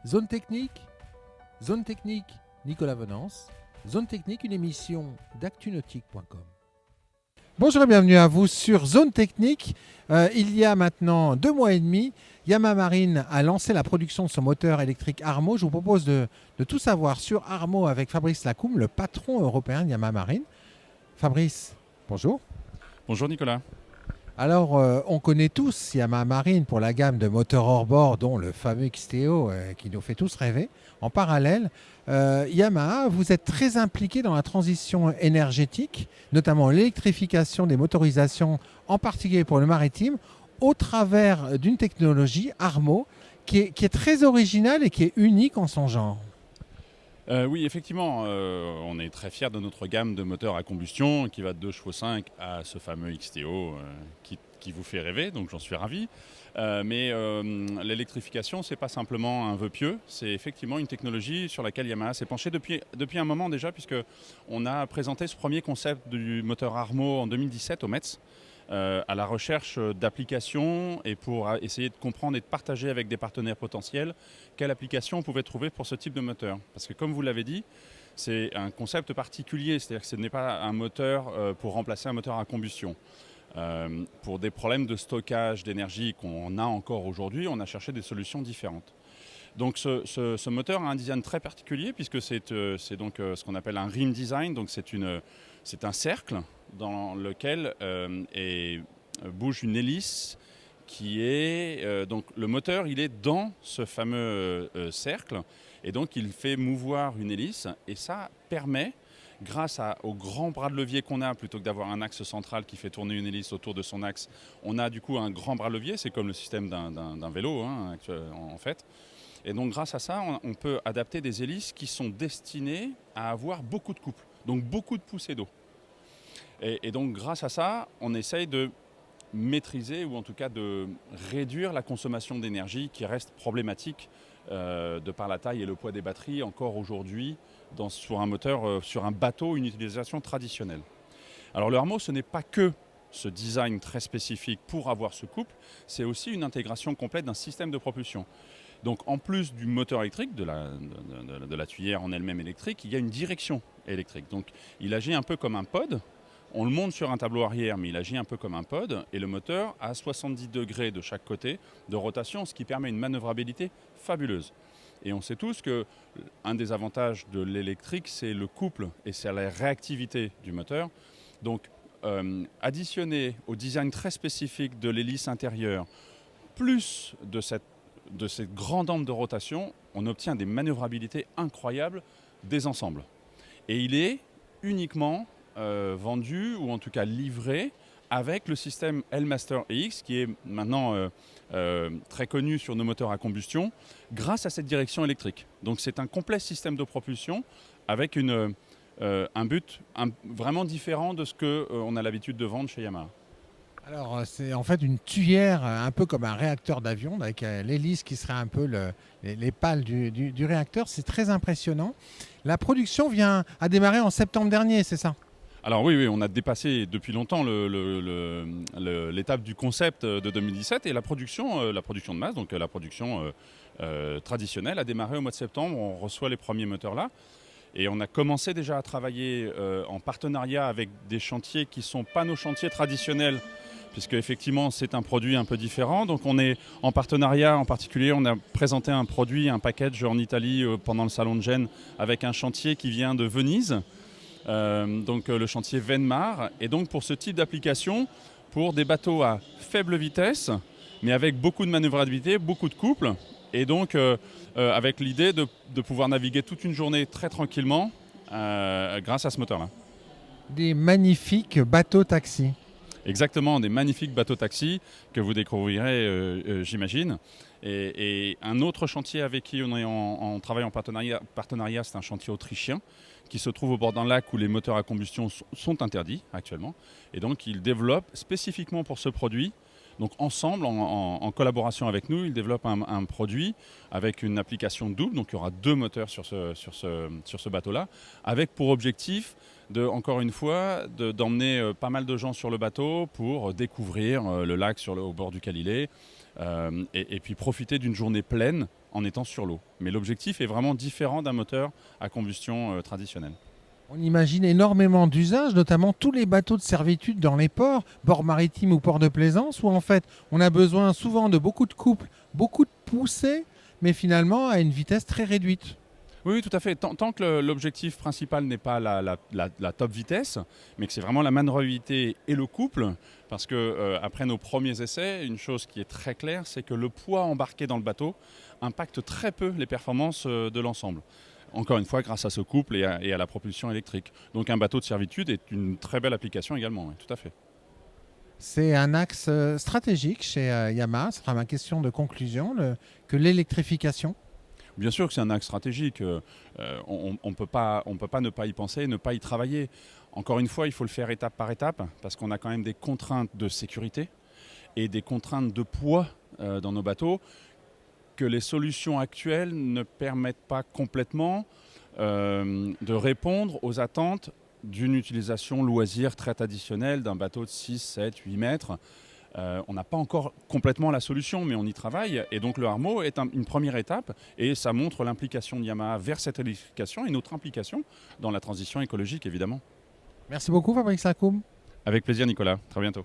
Zone technique, Nicolas Venance. Zone technique, une émission d'actunautique.com. Bonjour et bienvenue à vous sur Zone technique. Il y a maintenant 2 mois et demi, Yamaha Marine a lancé la production de son moteur électrique Armo. Je vous propose de tout savoir sur Armo avec Fabrice Lacoume, le patron européen de Yamaha Marine. Fabrice, bonjour. Bonjour Nicolas. Alors, on connaît tous Yamaha Marine pour la gamme de moteurs hors-bord, dont le fameux XTO qui nous fait tous rêver. En parallèle, Yamaha, vous êtes très impliqué dans la transition énergétique, notamment l'électrification des motorisations, en particulier pour le maritime, au travers d'une technologie Armo qui est très originale et qui est unique en son genre. Oui, effectivement, on est très fiers de notre gamme de moteurs à combustion qui va de 2,5 chevaux à ce fameux XTO qui vous fait rêver, donc j'en suis ravi. Mais l'électrification, ce n'est pas simplement un vœu pieux, c'est effectivement une technologie sur laquelle Yamaha s'est penchée depuis un moment déjà, puisqu'on a présenté ce premier concept du moteur Armo en 2017 au METS. À la recherche d'applications et pour essayer de comprendre et de partager avec des partenaires potentiels quelle application on pouvait trouver pour ce type de moteur. Parce que comme vous l'avez dit, c'est un concept particulier, c'est-à-dire que ce n'est pas un moteur pour remplacer un moteur à combustion. Pour des problèmes de stockage d'énergie qu'on a encore aujourd'hui, on a cherché des solutions différentes. Donc ce moteur a un design très particulier puisque c'est donc ce qu'on appelle un rim design, donc c'est un cercle dans lequel bouge une hélice qui est... donc le moteur, il est dans ce fameux cercle et donc il fait mouvoir une hélice et ça permet, grâce au grand bras de levier qu'on a, plutôt que d'avoir un axe central qui fait tourner une hélice autour de son axe, on a du coup un grand bras de levier, c'est comme le système d'un vélo en fait. Et donc grâce à ça, on peut adapter des hélices qui sont destinées à avoir beaucoup de couple, donc beaucoup de poussée d'eau. Et donc grâce à ça, on essaye de maîtriser ou en tout cas de réduire la consommation d'énergie qui reste problématique de par la taille et le poids des batteries encore aujourd'hui sur un moteur, sur un bateau, une utilisation traditionnelle. Alors le Armo, ce n'est pas que ce design très spécifique pour avoir ce couple, c'est aussi une intégration complète d'un système de propulsion. Donc en plus du moteur électrique, de la tuyère en elle-même électrique, il y a une direction électrique. Donc il agit un peu comme un pod. On le monte sur un tableau arrière, mais il agit un peu comme un pod. Et le moteur a 70 degrés de chaque côté de rotation, ce qui permet une manœuvrabilité fabuleuse. Et on sait tous qu'un des avantages de l'électrique, c'est le couple et c'est la réactivité du moteur. Donc additionné au design très spécifique de l'hélice intérieure, plus de cette grande ample de rotation, on obtient des manœuvrabilités incroyables des ensembles. Et il est uniquement vendu, ou en tout cas livré, avec le système L-Master EX, qui est maintenant très connu sur nos moteurs à combustion, grâce à cette direction électrique. Donc c'est un complet système de propulsion avec un but vraiment différent de ce qu'on a l'habitude de vendre chez Yamaha. Alors, c'est en fait une tuyère, un peu comme un réacteur d'avion, avec l'hélice qui serait un peu les pales du réacteur. C'est très impressionnant. La production a démarré en septembre dernier, c'est ça ? Alors oui, on a dépassé depuis longtemps l'étape du concept de 2017 et la production de masse, donc la production traditionnelle, a démarré au mois de septembre. On reçoit les premiers moteurs là. Et on a commencé déjà à travailler en partenariat avec des chantiers qui ne sont pas nos chantiers traditionnels, puisque effectivement c'est un produit un peu différent. Donc on est en partenariat, en particulier on a présenté un package en Italie pendant le salon de Gênes avec un chantier qui vient de Venise, donc le chantier Venmar. Et donc pour ce type d'application, pour des bateaux à faible vitesse, mais avec beaucoup de manœuvrabilité, beaucoup de couple, et donc avec l'idée de pouvoir naviguer toute une journée très tranquillement grâce à ce moteur-là. Des magnifiques bateaux-taxis. Exactement, des magnifiques bateaux-taxis que vous découvrirez, j'imagine. Et un autre chantier avec qui on travaille en partenariat, c'est un chantier autrichien qui se trouve au bord d'un lac où les moteurs à combustion sont interdits actuellement. Et donc, ils développent spécifiquement pour ce produit. Donc ensemble, en collaboration avec nous, ils développent un produit avec une application double. Donc il y aura 2 moteurs sur ce bateau-là, avec pour objectif, encore une fois, d'emmener pas mal de gens sur le bateau pour découvrir le lac au bord duquel il est, et puis profiter d'une journée pleine en étant sur l'eau. Mais l'objectif est vraiment différent d'un moteur à combustion traditionnel. On imagine énormément d'usages, notamment tous les bateaux de servitude dans les ports maritimes ou ports de plaisance, où en fait on a besoin souvent de beaucoup de couple, beaucoup de poussée, mais finalement à une vitesse très réduite. Oui, tout à fait. Tant que l'objectif principal n'est pas la top vitesse, mais que c'est vraiment la manœuvrabilité et le couple, parce que après nos premiers essais, une chose qui est très claire, c'est que le poids embarqué dans le bateau impacte très peu les performances de l'ensemble. Encore une fois, grâce à ce couple et à la propulsion électrique. Donc un bateau de servitude est une très belle application également, oui, tout à fait. C'est un axe stratégique chez Yamaha, ce sera ma question de conclusion, que l'électrification. Bien sûr que c'est un axe stratégique. On ne peut pas ne pas y penser, ne pas y travailler. Encore une fois, il faut le faire étape par étape parce qu'on a quand même des contraintes de sécurité et des contraintes de poids dans nos bateaux que les solutions actuelles ne permettent pas complètement de répondre aux attentes d'une utilisation loisir très traditionnelle d'un bateau de 6, 7, 8 mètres. On n'a pas encore complètement la solution, mais on y travaille. Et donc le Harmo est une première étape et ça montre l'implication de Yamaha vers cette électrification et notre implication dans la transition écologique, évidemment. Merci beaucoup Fabrice Lacoum. Avec plaisir, Nicolas. Très bientôt.